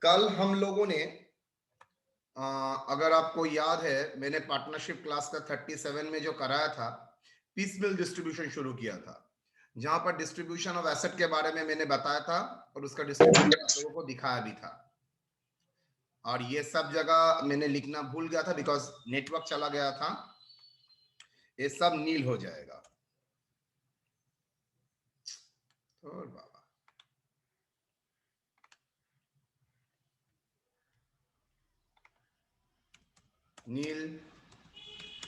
कल हम लोगों ने अगर आपको याद है, मैंने पार्टनरशिप क्लास का 37 में जो कराया था, पीस मिल डिस्ट्रीब्यूशन शुरू किया था, जहां पर डिस्ट्रीब्यूशन ऑफ एसेट के बारे में मैंने बताया था और उसका डिस्ट्रीब्यूशन आप लोगों को दिखाया भी था। और ये सब जगह मैंने लिखना भूल गया था बिकॉज नेटवर्क चला गया था। ये सब नील हो जाएगा। और बाबा, नील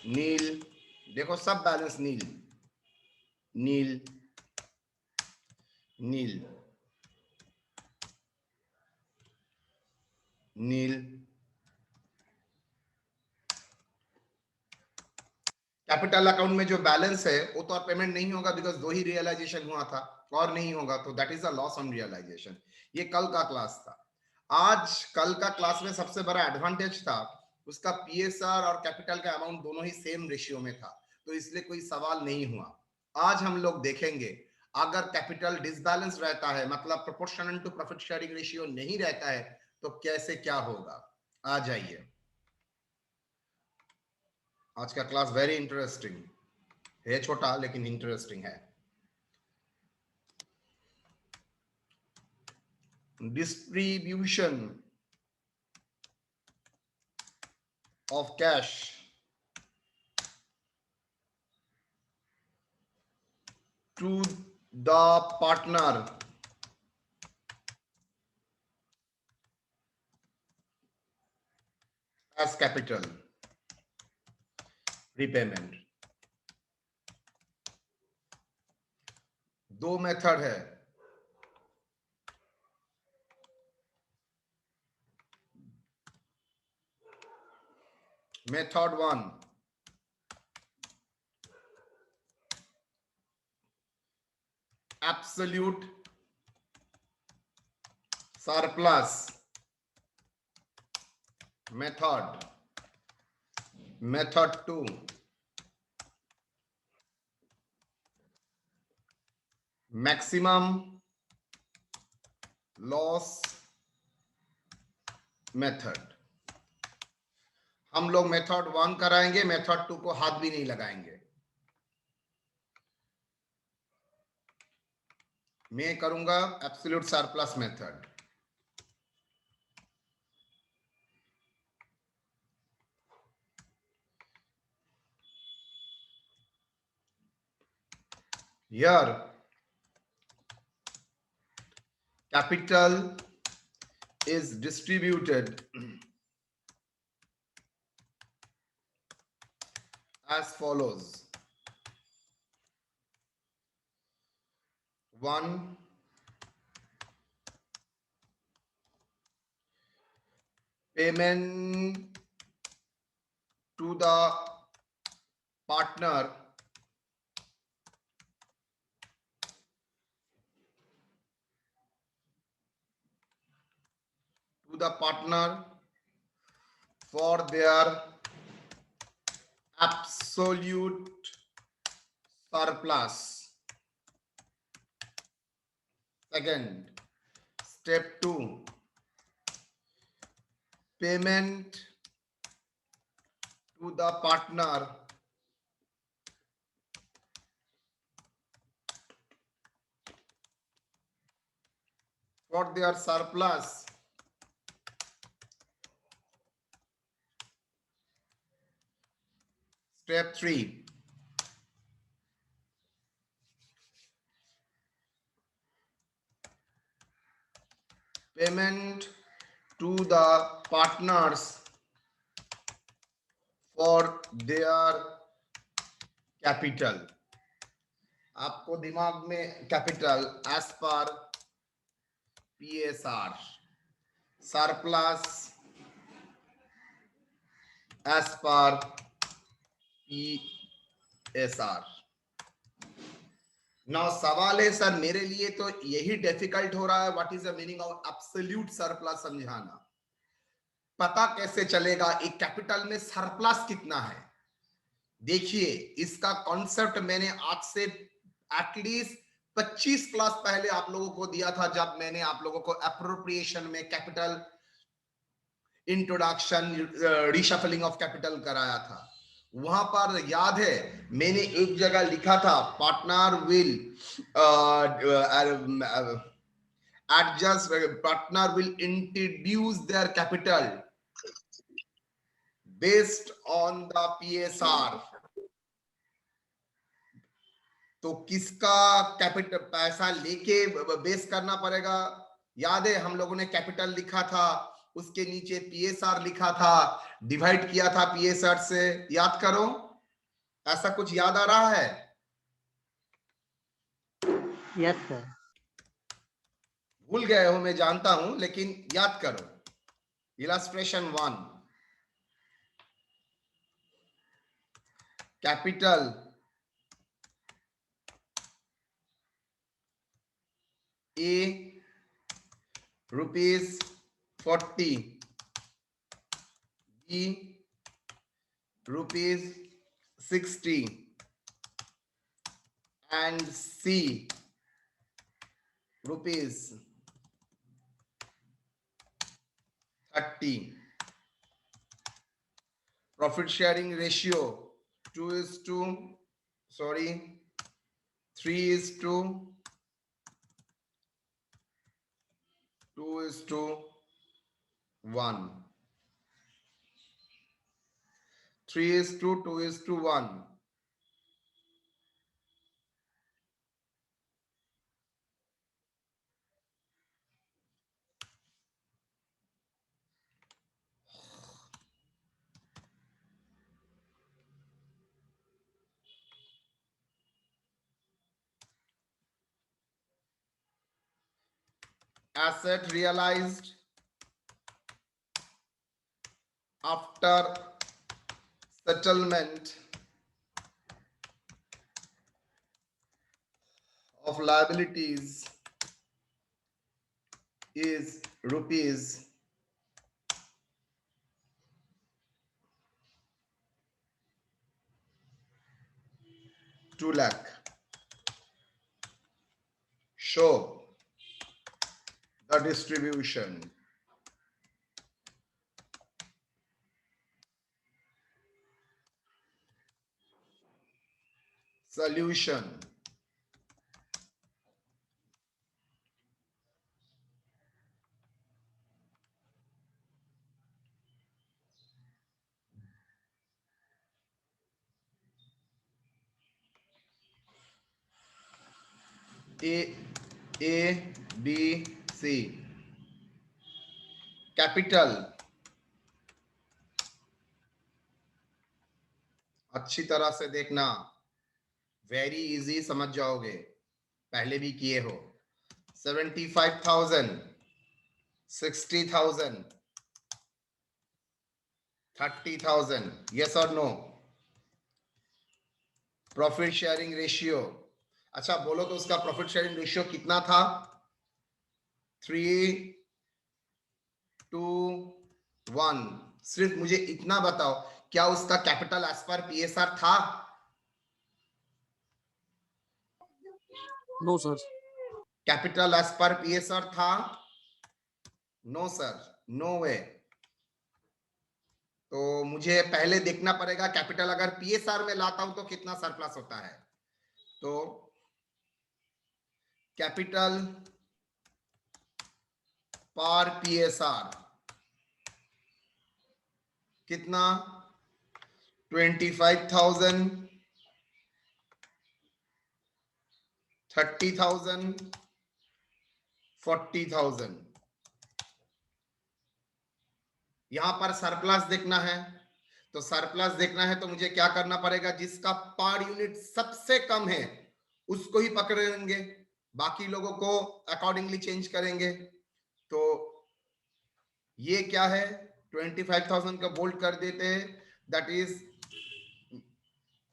नील, देखो सब बैलेंस नील नील नील नील। कैपिटल अकाउंट में जो बैलेंस है वो तो पेमेंट नहीं होगा बिकॉज दो ही रियलाइजेशन हुआ था, और नहीं होगा तो that is a loss on realisation. ये कल का क्लास था। आज कल का क्लास में सबसे बड़ा एडवांटेज था उसका पीएसआर और कैपिटल का अमाउंट दोनों ही सेम रेशियो में था, तो इसलिए कोई सवाल नहीं हुआ। आज हम लोग देखेंगे अगर कैपिटल डिसबैलेंस रहता है, मतलब proportional to profit sharing ratio नहीं रहता है, तो कैसे क्या होगा। आ जाइए, आज का क्लास वेरी इंटरेस्टिंग है, छोटा लेकिन इंटरेस्टिंग है। Distribution of cash to the partner as capital repayment। दो मेथड है। Method one, absolute surplus method. Method two, maximum loss method. हम लोग मेथड वन कराएंगे, मेथड टू को हाथ भी नहीं लगाएंगे। मैं करूंगा absolute surplus method. Here capital is distributed as follows: one, payment to the partner for their absolute surplus। Second, step 2, payment to the partner for their surplus। Step 3, payment to the partners for their capital। आपको दिमाग में capital as per PSR, surplus as per PSR. Now सवाल है sir मेरे लिए तो यही difficult हो रहा है, what is the meaning of absolute surplus समझाना। पता कैसे चलेगा एक कैपिटल में सरप्लस कितना है। देखिए इसका कॉन्सेप्ट मैंने आज से एटलीस्ट 25 क्लास पहले आप लोगों को दिया था, जब मैंने आप लोगों को एप्रोप्रिएशन में capital introduction, reshuffling of capital कराया था, वहां पर याद है मैंने एक जगह लिखा था partner will introduce their capital based on the PSR। तो किसका कैपिटल पैसा लेके बेस करना पड़ेगा? याद है हम लोगों ने कैपिटल लिखा था, उसके नीचे PSR लिखा था, डिवाइड किया था PSR से, याद करो। ऐसा कुछ याद आ रहा है? Yes sir. भूल गए हो मैं जानता हूं, लेकिन याद करो। Illustration 1, capital A ₹40, B ₹60, and C ₹30. Profit sharing ratio 3:1. 3:2:1. Asset realized after settlement of liabilities is rupees 2 lakh. Show the distribution. Solution. A B C. Capital अच्छी तरह से देखना, वेरी इजी समझ जाओगे, पहले भी किए हो। 75,000, 60,000, 30,000, yes or no? Profit sharing ratio, अच्छा बोलो तो उसका प्रॉफिट शेयरिंग रेशियो कितना था? 3:1। सिर्फ मुझे इतना बताओ, क्या उसका कैपिटल एज पर PSR था? No sir. Capital as per PSR था? No sir, no way. तो मुझे पहले देखना पड़ेगा कैपिटल अगर PSR में लाता हूं तो कितना सरप्लस होता है। तो कैपिटल पर PSR कितना? 25,000, 30,000, 40,000। यहां पर सरप्लस देखना है, तो सरप्लस देखना है तो मुझे क्या करना पड़ेगा? जिसका पर यूनिट सबसे कम है उसको ही पकड़ेंगे, बाकी लोगों को अकॉर्डिंगली चेंज करेंगे। तो ये क्या है? 25,000 का बोल्ड कर देते हैं, दैट इज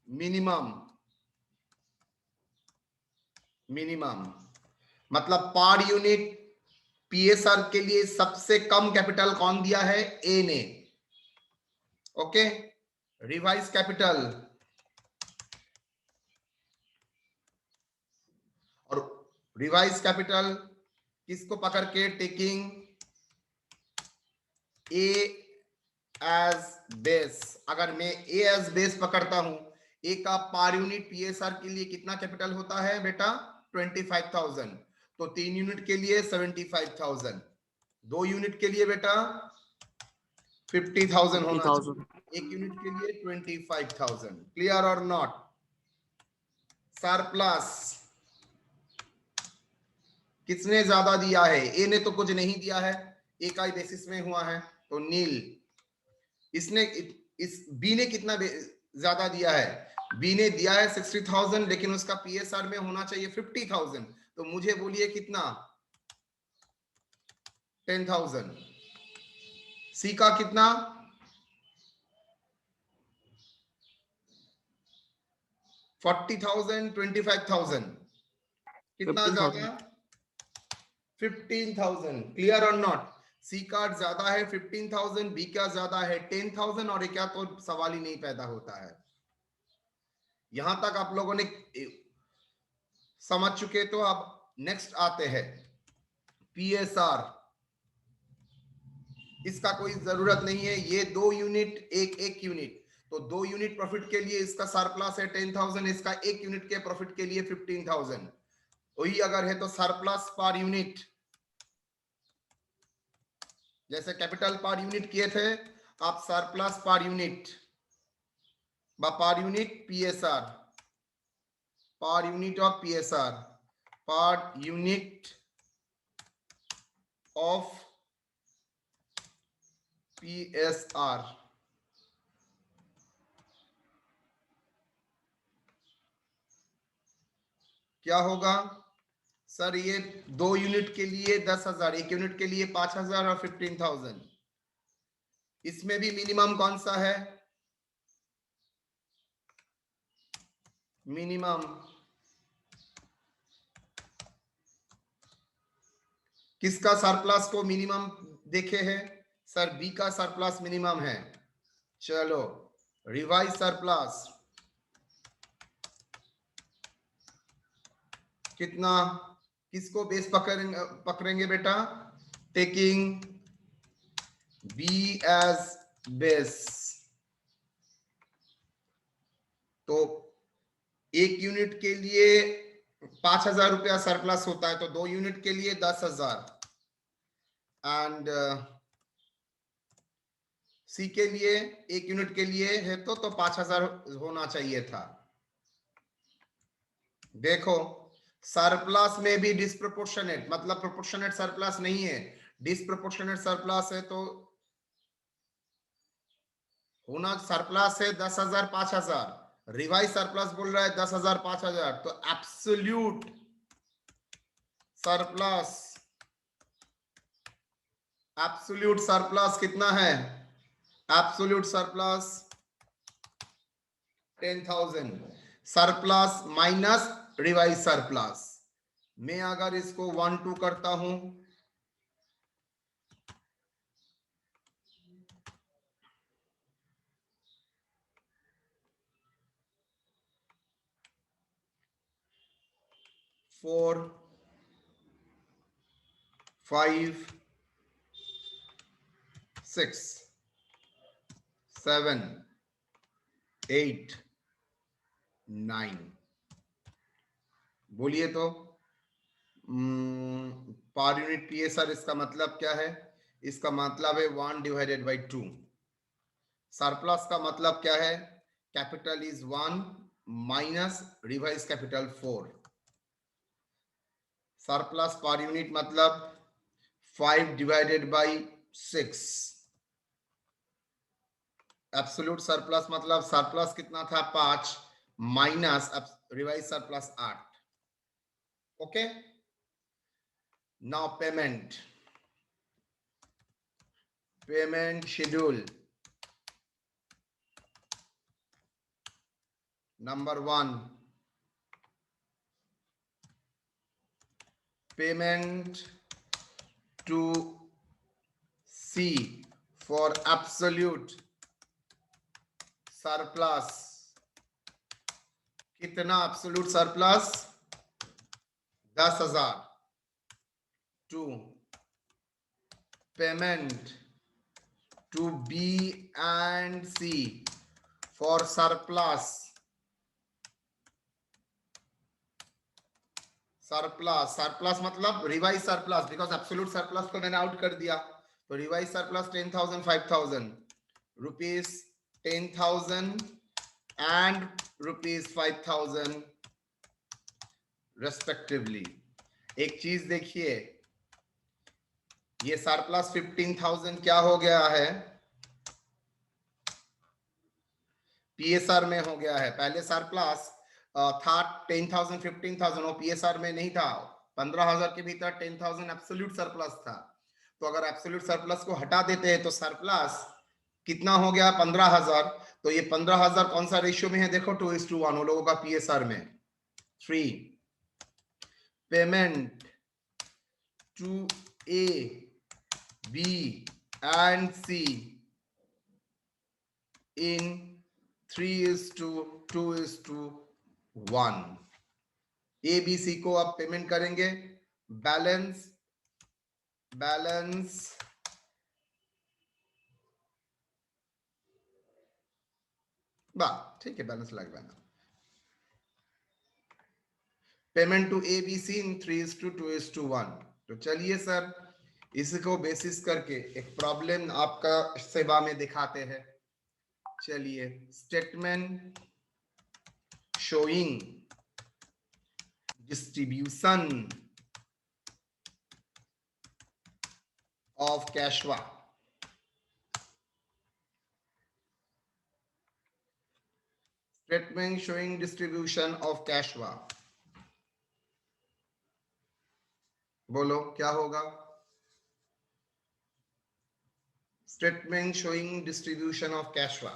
मिनिमम। मतलब पर यूनिट PSR के लिए सबसे कम कैपिटल कौन दिया है? ए ने। ओके, रिवाइज कैपिटल और रिवाइज कैपिटल किसको पकड़ के? टेकिंग A एज बेस, अगर मैं ए एज बेस पकड़ता हूं, ए का पर यूनिट पीएसआर के लिए कितना कैपिटल होता है बेटा? 25,000। तो 3 यूनिट के लिए 75,000, 2 यूनिट के लिए बेटा 50,000 होना चाहिए, 1 यूनिट के लिए 25,000। क्लियर और नॉट? सरप्लस किसने ज्यादा दिया है? ए ने तो कुछ नहीं दिया है, ए का ही बेसिस में हुआ है, तो नील। इसने इस बी ने कितना ज्यादा दिया है? बी ने दिया है 60,000, लेकिन उसका पीएसआर में होना चाहिए 50,000, तो मुझे बोलिए कितना? 10,000। सी का कितना? 40,000, 25,000, कितना ज्यादा? 15,000। क्लियर और नॉट? सी कार्ड ज्यादा है 15,000, बी का ज्यादा है 10,000, और क्या तो सवाल ही नहीं पैदा होता है। यहां तक आप लोगों ने समझ चुके, तो अब नेक्स्ट आते हैं पीएसआर। इसका कोई जरूरत नहीं है, ये 2 यूनिट, एक यूनिट, तो 2 यूनिट प्रॉफिट के लिए इसका सरप्लस है 10,000, इसका 1 यूनिट के प्रॉफिट के लिए 15,000। वही अगर है तो सरप्लस पर यूनिट, जैसे कैपिटल पर यूनिट किए थे, आप surplus per unit PSR, per unit of PSR, per unit of PSR, क्या होगा सर? ये 2 यूनिट के लिए 10,000, 1 यूनिट के लिए 5,000 और 15,000। इसमें भी मिनिमम कौन सा है? मिनिमम किसका सरप्लस को मिनिमम देखे हैं? सर बी का सरप्लस मिनिमम है। चलो रिवाइज सरप्लस कितना? किसको बेस पकड़ेंगे बेटा? Taking B as base. तो 1 यूनिट के लिए 5,000 रुपया सरप्लस होता है, तो 2 यूनिट के लिए 10,000, एंड सी के लिए 1 यूनिट के लिए है तो 5,000 होना चाहिए था। देखो सरप्लस में भी डिस्प्रोपोर्शनेट, मतलब प्रोपोर्शनेट सरप्लस नहीं है, डिस्प्रोपोर्शनेट सरप्लस है, तो होना सरप्लस है 10,000 5,000, रिवाइज सरप्लस बोल रहा है 10,000 5,000, तो एब्सोल्यूट सरप्लस, एब्सोल्यूट सरप्लस कितना है? Absolute surplus 10,000, surplus minus revise surplus. मैं अगर इसको 1 2 करता हूं, फोर 5 6 7 8 9, बोलिए तो पर यूनिट पीएसआर इसका मतलब क्या है? इसका मतलब है 1 डिवाइडेड बाई 2। सरप्लस का मतलब क्या है? Capital is 1 minus revise capital 4। Surplus per unit मतलब 5 डिवाइडेड बाई 6। एब्सोल्यूट सरप्लस मतलब सरप्लस कितना था? 5 minus revise surplus 8। Okay, now payment schedule. Number 1, payment to C for absolute surplus. कितना absolute surplus? 10,000. 2, payment to B and C for surplus. Surplus मतलब revise surplus, because absolute surplus को मैंने out कर दिया, तो revise surplus 10,000 5,000 rupees 10,000 and rupees 5,000 respectively. एक चीज देखिए, ये सरप्लस 15,000 क्या हो गया है, पीएसआर में हो गया है। पहले सरप्लस था 10,000 15,000, वो पीएसआर में नहीं था। 15,000 के भीतर 10,000 एब्सोल्यूट सरप्लस था। तो अगर एब्सोल्यूट सरप्लस को हटा देते हैं तो सरप्लस कितना हो गया, 15,000। तो ये 15,000 कौन सा रेशियो में है, देखो 2:1 वो लोगों का पीएसआर में। 3 payment to A B and C in 3:2:1। A B C को आप पेमेंट करेंगे, बैलेंस ठीक है, बैलेंस लग जाएगा। Payment to A B C in 3:2:1। तो चलिए सर, इसको बेसिस करके एक प्रॉब्लम आपका सेवा में दिखाते हैं। चलिए, statement showing distribution of Kashwa. Statement showing distribution of Kashwa. बोलो क्या होगा? Statement showing distribution of Kashwa.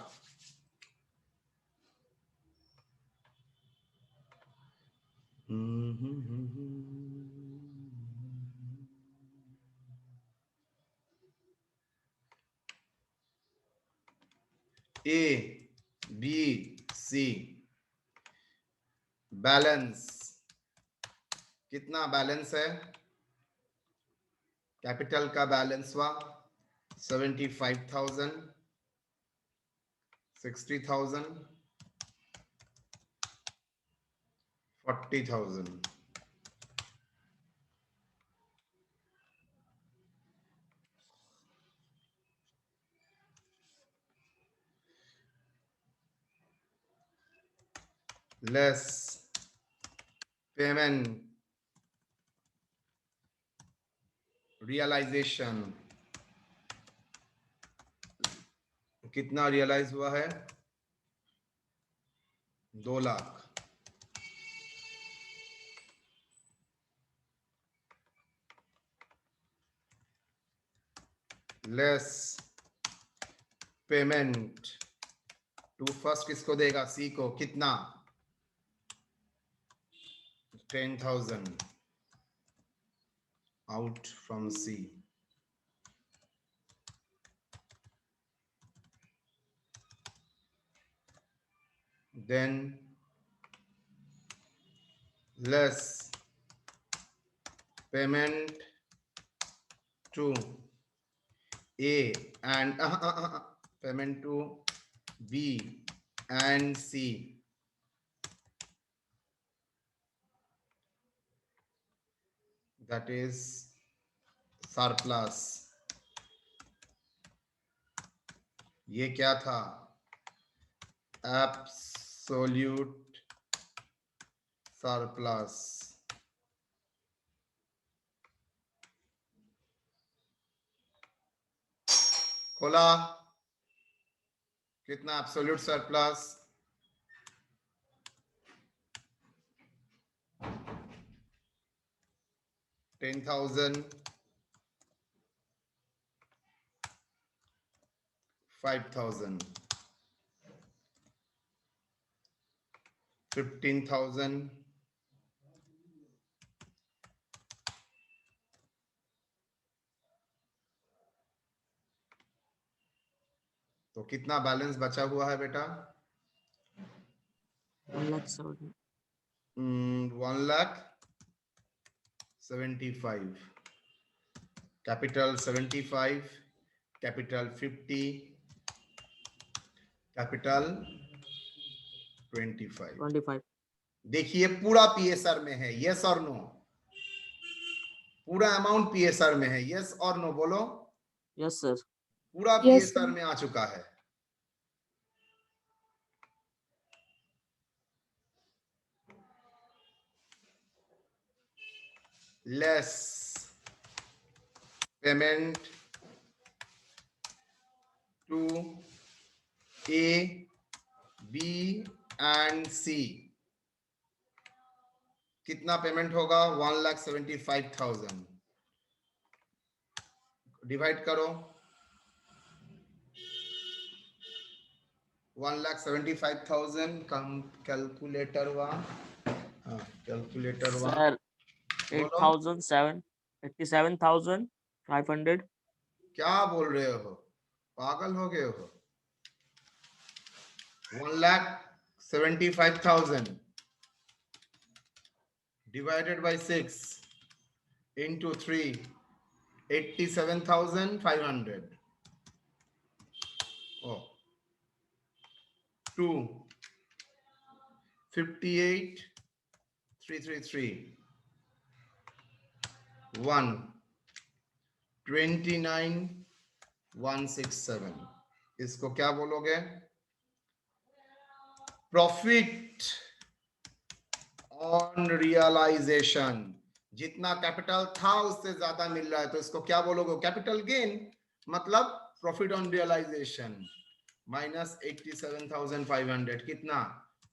A, B, C balance कितना बैलेंस है? कैपिटल का बैलेंस हुआ 75,000, 60,000, 40,000। लेस पेमेंट रियलाइजेशन, कितना रियलाइज हुआ है? 2 lakh. Less payment to first किसको देगा? सी को। कितना? 10,000 out from C. Then less payment to A and payment to B and C, that is surplus। ये क्या था? Absolute surplus. खोला, कितना एब्सोल्यूट सरप्लस? 10,000, 5,000, 15,000, तो कितना बैलेंस बचा हुआ है बेटा? 1,75,000। Capital 75, capital 50, capital 25। देखिए पूरा पीएसआर में है, यस और नो? पूरा अमाउंट पीएसआर में है, यस और नो बोलो? Yes sir. पूरा पीएसआर में आ चुका है। Less payment to A, B and C, कितना पेमेंट होगा? 1,75,000। डिवाइड करो 1,75,000, कम कैलकुलेटर हुआ, हाँ कैलकुलेटर हुआ सर बोलो 87,500। क्या बोल रहे हो, पागल हो गए हो? 1,75,000 divided by 6 into 3, 87,500. Oh, 2, 58,333, 1, 29,167. इसको क्या बोलोगे? Profit on realisation. जितना कैपिटल था उससे ज्यादा मिल रहा है तो इसको क्या बोलोगे? कैपिटल गेन, मतलब प्रॉफिट ऑन रियलाइजेशन। माइनस 87,500 कितना?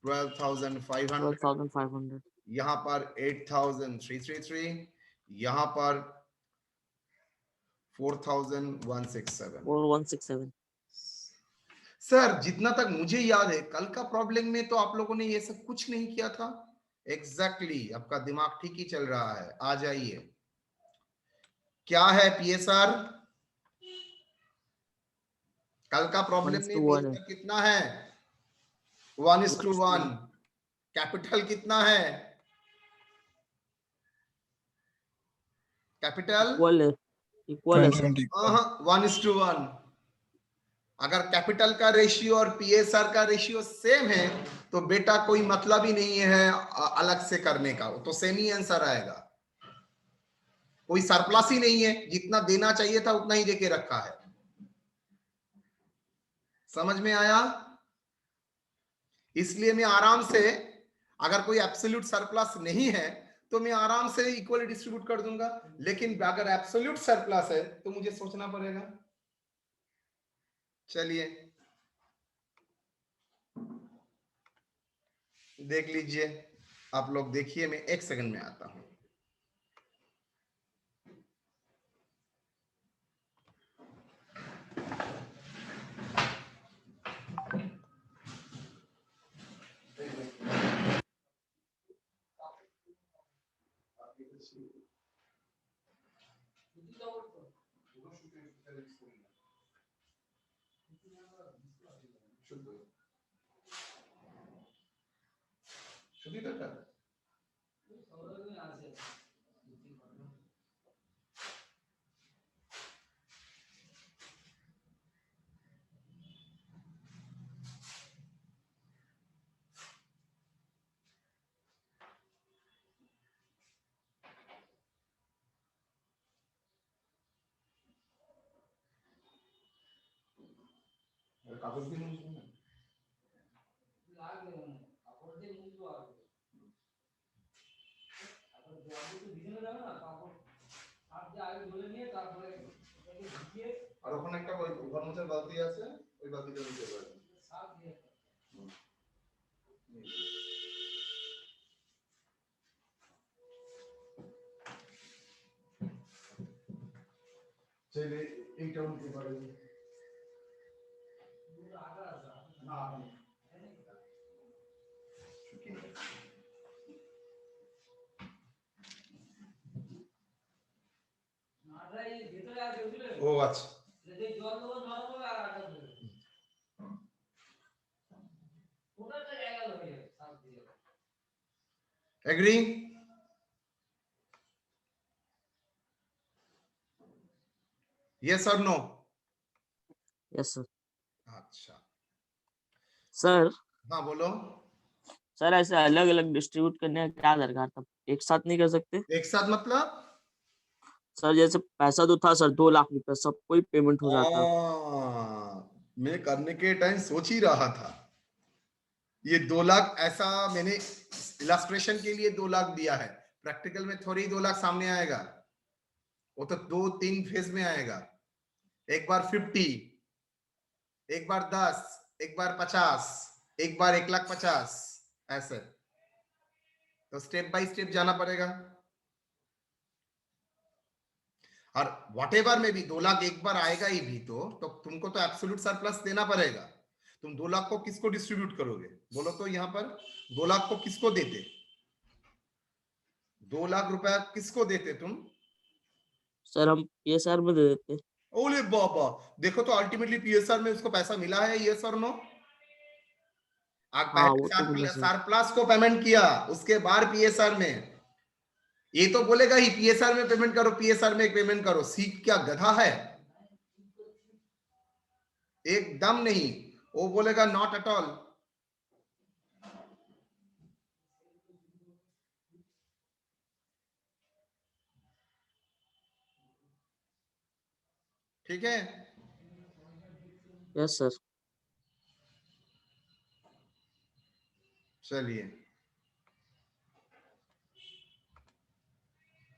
12,500। यहाँ पर 8,333, यहाँ पर 4,167। सर जितना तक मुझे याद है कल का प्रॉब्लम में तो आप लोगों ने ये सब कुछ नहीं किया था। एग्जैक्टली आपका दिमाग ठीक ही चल रहा है। आ जाइए, क्या है पीएसआर? कल का प्रॉब्लम में पीएसआर कितना है? 1:1। कैपिटल कितना है? कैपिटल इक्वल है 1:1। अगर कैपिटल का रेशियो और पीएसआर का रेशियो सेम है तो बेटा कोई मतलब ही नहीं है अलग से करने का, तो सेम ही आंसर आएगा। कोई सरप्लस ही नहीं है, जितना देना चाहिए था उतना ही देके रखा है। समझ में आया? इसलिए मैं आराम से, अगर कोई एब्सोल्यूट सरप्लस नहीं है तो मैं आराम से इक्वली डिस्ट्रीब्यूट कर दूंगा, लेकिन अगर एब्सोल्यूट सरप्लस है तो मुझे सोचना पड़ेगा। चलिए देख लीजिए, आप लोग देखिए, मैं 1 सेकंड में आता हूं। कागज भी नहीं है। আর ওখানে একটা ঘর মোছার বালতি আছে, ওই বালতিটা নিতে পারবেন। চাইলে এইটাও নিতে পারেন। না ও আচ্ছা, agree? Yes or no? Yes sir. अच्छा सर हाँ बोलो। सर ऐसे अलग अलग डिस्ट्रीब्यूट करने का क्या दरकार था, एक साथ नहीं कर सकते? एक साथ मतलब सर जैसे पैसा तो था सर 2 लाख रुपए, सबको ही पेमेंट हो जाता। मैं करने के टाइम सोच ही रहा था ये 2 लाख, ऐसा मैंने इलस्ट्रेशन के लिए 2 लाख दिया है, प्रैक्टिकल में थोड़ी 2 लाख सामने आएगा, वो तो 2-3 फेज में आएगा। एक बार 50, एक बार 10, एक बार 50, एक बार 1,50,000, ऐसे तो स्टेप बाय स्टेप जाना पड़ेगा। और व्हाटएवर में भी 2 लाख एक बार आएगा ही भी, तो तुमको तो एब्सोल्यूट सरप्लस देना पड़ेगा। तुम 2 लाख को किसको डिस्ट्रीब्यूट करोगे बोलो तो, यहाँ पर 2 लाख को किसको देते, 2 लाख रुपया किसको देते तुम? सर हम PSR में दे देते। ओले बाबा, देखो तो अल्टीमेटली पीएसआर में उसको पैसा मिला है, यस और नो? हाँ वो तो मिला सर। सरप्लस को पेमेंट किया, उसके बाद पीएसआर में, ये तो बोलेगा ही पीएसआर में पेमेंट करो, पीएसआर में पेमेंट करो। सीख क्या गधा है? एकदम नहीं, वो बोलेगा नॉट एट ऑल। ठीक है, यस सर। चलिए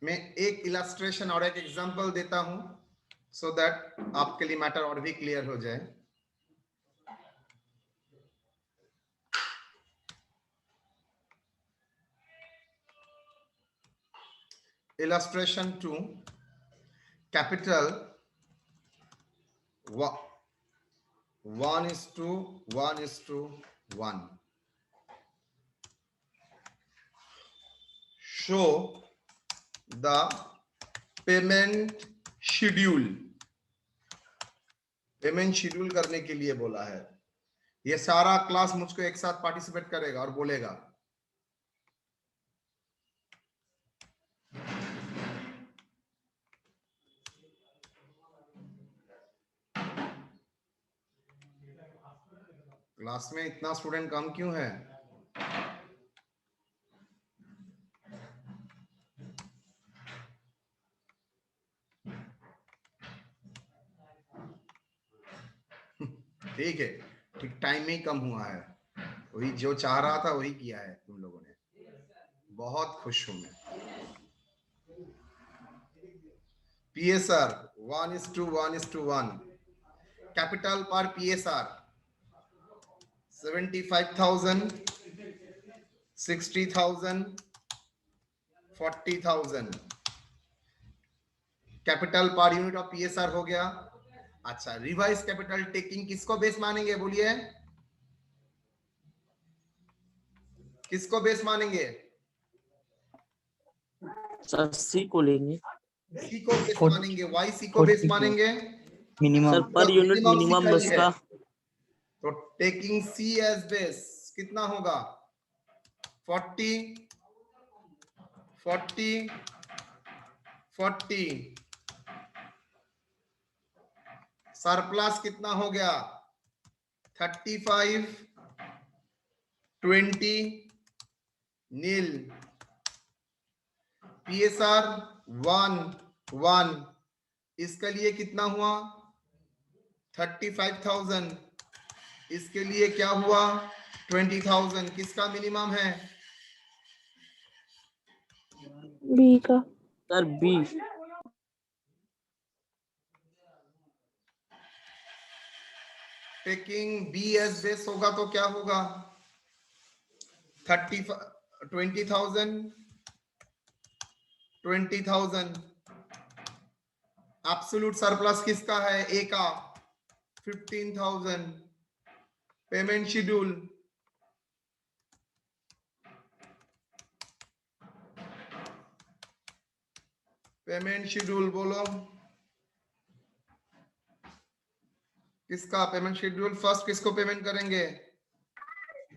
मैं एक इलस्ट्रेशन और एक एग्जांपल देता हूं, सो दैट आपके लिए मैटर और भी क्लियर हो जाए। Illustration 2, capital 1:1:1. Show the payment schedule. Payment schedule करने के लिए बोला है। ये सारा क्लास मुझको एक साथ पार्टिसिपेट करेगा और बोलेगा। क्लास में इतना स्टूडेंट कम क्यों है? ठीक है, ठीक टाइम में ही कम हुआ है, वही जो चाह रहा था वही किया है तुम लोगों ने, बहुत खुश हूं मैं। PSR 1:1:1, कैपिटल पर PSR 75,000, 60,000, 40,000। Capital per unit of PSR हो गया। अच्छा, रिवाइज कैपिटल टेकिंग किसको बेस मानेंगे बोलिए, किसको बेस मानेंगे? सर C को लेंगे। सी को बेस मानेंगे, वाई सी को बेस 40 मानेंगे। सर पर यूनिट मिनिमम है उसका। तो टेकिंग सी एज बेस कितना होगा? 40, 40, 40। सरप्लस कितना हो गया? 35, 20, नील। PSR 1:1, इसके लिए कितना हुआ? 35,000। इसके लिए क्या हुआ? 20,000। किसका मिनिमम है? बी का। Sir B। Taking B as base होगा तो क्या होगा? 20,000, 20,000। एब्सोल्यूट सरप्लस किसका है? ए का 15,000। पेमेंट शेड्यूल बोलो किसका पेमेंट शेड्यूल? फर्स्ट किसको पेमेंट करेंगे?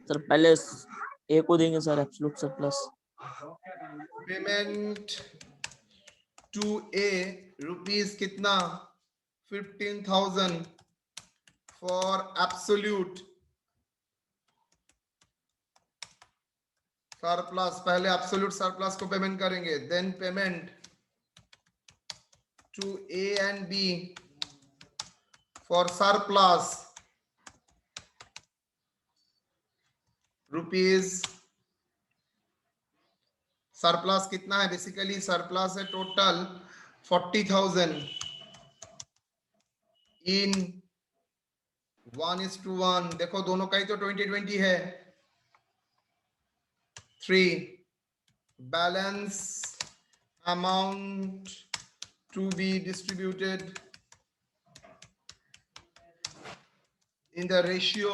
सर पहले A को देंगे sir absolute surplus. Payment to A rupees कितना? 15,000। for absolute surplus, पहले absolute surplus को पेमेंट करेंगे, then payment to A and B for surplus rupees. Surplus कितना है? बेसिकली सरप्लस है टोटल 40,000 इन 1:1. देखो दोनों का ही तो 2020 है. 3 balance amount to be distributed in the ratio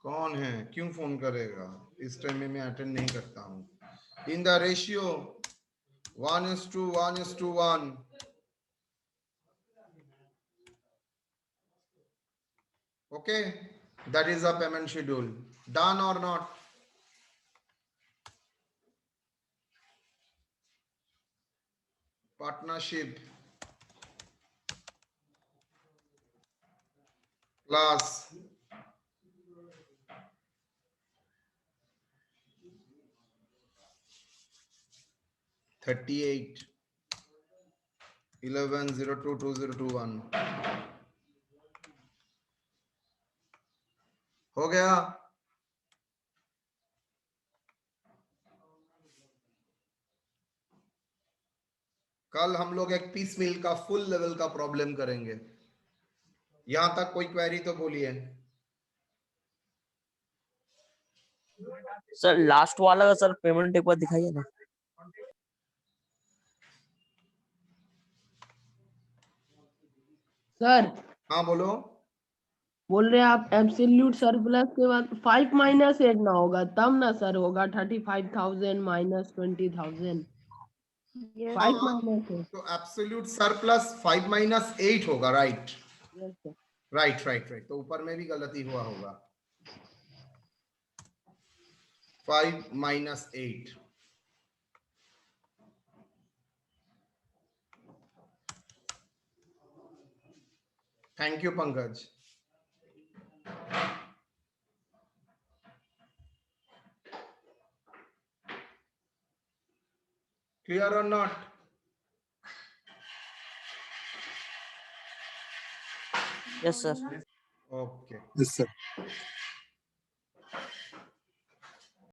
कौन है? क्यों फोन करेगा? इस टाइम में मैं अटेंड नहीं करता हूं. इन the ratio 1:1:1. Okay, that is a payment schedule. Done or not? Partnership class (38) 11/02/2021 हो गया. कल हम लोग एक पीस मिल का फुल लेवल का प्रॉब्लम करेंगे. यहां तक कोई क्वेरी तो बोलिए. सर लास्ट वाला का सर पेमेंट एक बार दिखाइए ना. सर हाँ बोलो. बोल रहे हैं आप एब्सोल्यूट सरप्लस के बाद 5 माइनस 8 ना होगा तब ना सर होगा 35,000 माइनस 20,000. 5 माइनस 8. तो एब्सोल्यूट सरप्लस 5 - 8 होगा. Right yes sir. Right right right. तो ऊपर में भी गलती हुआ होगा. 5 - 8. Thank you Pankaj. क्लियर और not? Yes sir. Okay. Yes, sir.